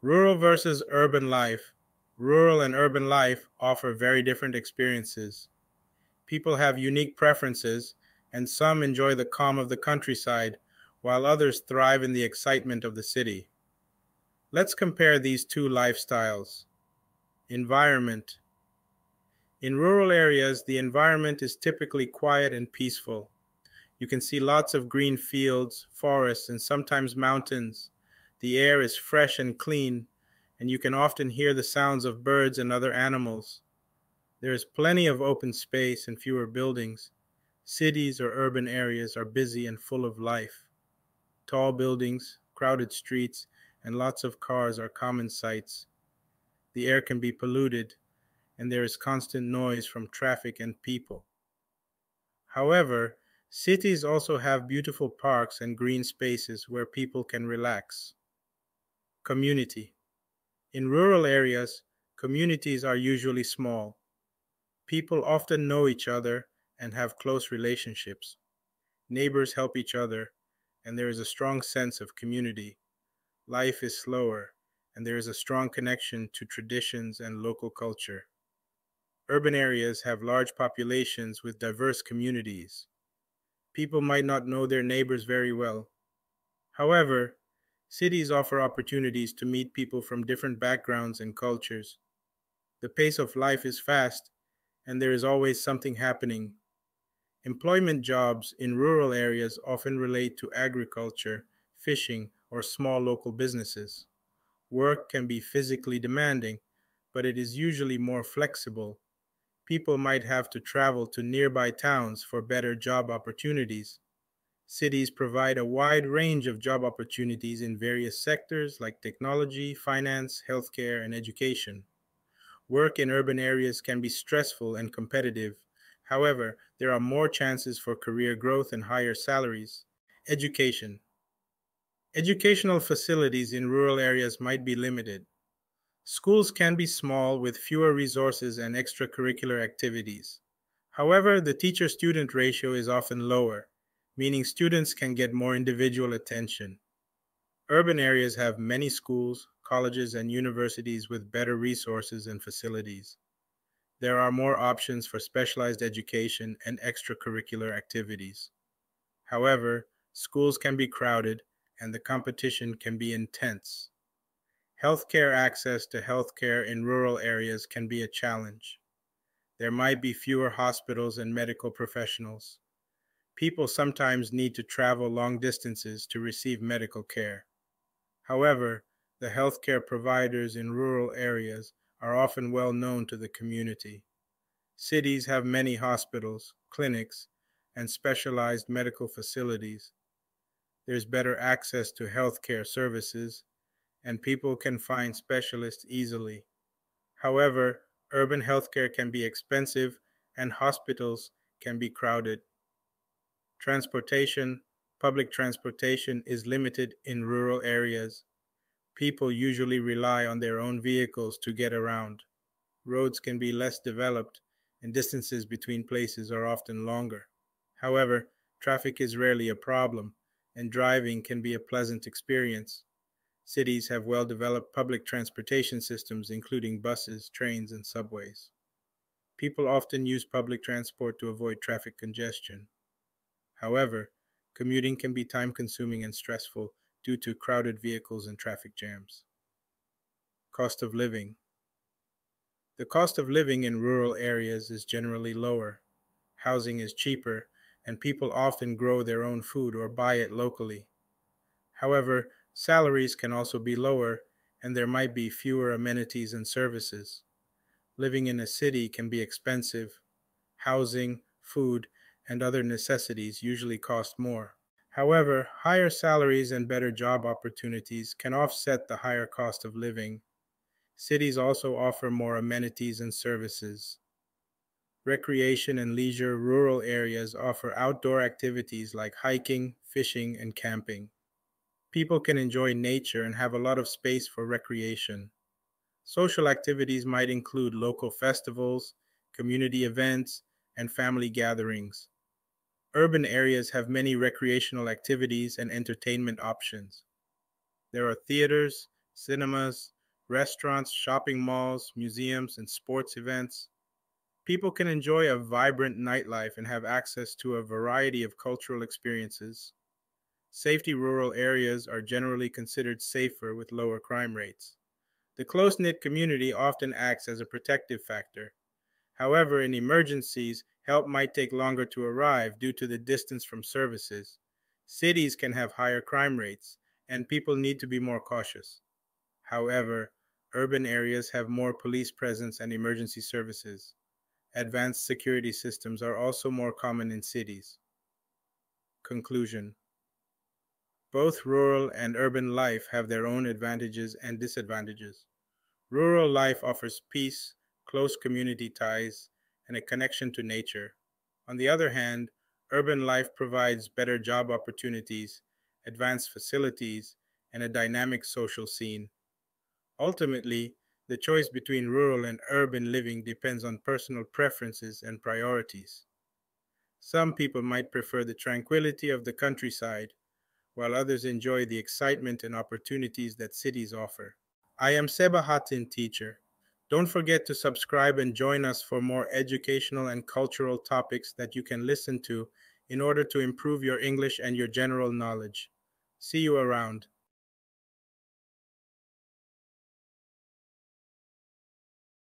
Rural versus urban life. Rural and urban life offer very different experiences. People have unique preferences, and some enjoy the calm of the countryside, while others thrive in the excitement of the city. Let's compare these two lifestyles. Environment. In rural areas, the environment is typically quiet and peaceful. You can see lots of green fields, forests, and sometimes mountains. The air is fresh and clean, and you can often hear the sounds of birds and other animals. There is plenty of open space and fewer buildings. Cities or urban areas are busy and full of life. Tall buildings, crowded streets, and lots of cars are common sights. The air can be polluted, and there is constant noise from traffic and people. However, cities also have beautiful parks and green spaces where people can relax. Community. In rural areas, communities are usually small. People often know each other and have close relationships. Neighbors help each other, and there is a strong sense of community. Life is slower, and there is a strong connection to traditions and local culture. Urban areas have large populations with diverse communities. People might not know their neighbors very well. However, cities offer opportunities to meet people from different backgrounds and cultures. The pace of life is fast, and there is always something happening. Employment jobs in rural areas often relate to agriculture, fishing, or small local businesses. Work can be physically demanding, but it is usually more flexible. People might have to travel to nearby towns for better job opportunities. Cities provide a wide range of job opportunities in various sectors like technology, finance, healthcare, and education. Work in urban areas can be stressful and competitive. However, there are more chances for career growth and higher salaries. Education. Educational facilities in rural areas might be limited. Schools can be small with fewer resources and extracurricular activities. However, the teacher student ratio is often lower, meaning students can get more individual attention. Urban areas have many schools, colleges, and universities with better resources and facilities. There are more options for specialized education and extracurricular activities. However, schools can be crowded and the competition can be intense. Healthcare access to healthcare in rural areas can be a challenge. There might be fewer hospitals and medical professionals. People sometimes need to travel long distances to receive medical care. However, the healthcare providers in rural areas are often well known to the community. Cities have many hospitals, clinics, and specialized medical facilities. There's better access to healthcare services, and people can find specialists easily. However, urban healthcare can be expensive and hospitals can be crowded. Transportation, public transportation is limited in rural areas. People usually rely on their own vehicles to get around. Roads can be less developed and distances between places are often longer. However, traffic is rarely a problem and driving can be a pleasant experience. Cities have well developed public transportation systems, including buses, trains, and subways. People often use public transport to avoid traffic congestion. However, commuting can be time consuming and stressful due to crowded vehicles and traffic jams. Cost of living. The cost of living in rural areas is generally lower. Housing is cheaper, and people often grow their own food or buy it locally. However, salaries can also be lower, and there might be fewer amenities and services. Living in a city can be expensive. Housing, food, and other necessities usually cost more. However, higher salaries and better job opportunities can offset the higher cost of living. Cities also offer more amenities and services. Recreation and leisure rural areas offer outdoor activities like hiking, fishing, and camping. People can enjoy nature and have a lot of space for recreation. Social activities might include local festivals, community events, and family gatherings. Urban areas have many recreational activities and entertainment options. There are theaters, cinemas, restaurants, shopping malls, museums, and sports events. People can enjoy a vibrant nightlife and have access to a variety of cultural experiences. Safety rural areas are generally considered safer with lower crime rates. The close knit community often acts as a protective factor. However, in emergencies, help might take longer to arrive due to the distance from services. Cities can have higher crime rates, and people need to be more cautious. However, urban areas have more police presence and emergency services. Advanced security systems are also more common in cities. Conclusion: both rural and urban life have their own advantages and disadvantages. Rural life offers peace, close community ties, and a connection to nature. On the other hand, urban life provides better job opportunities, advanced facilities, and a dynamic social scene. Ultimately, the choice between rural and urban living depends on personal preferences and priorities. Some people might prefer the tranquility of the countryside, while others enjoy the excitement and opportunities that cities offer. I am Seba Hatin, teacher. Don't forget to subscribe and join us for more educational and cultural topics that you can listen to in order to improve your English and your general knowledge. See you around.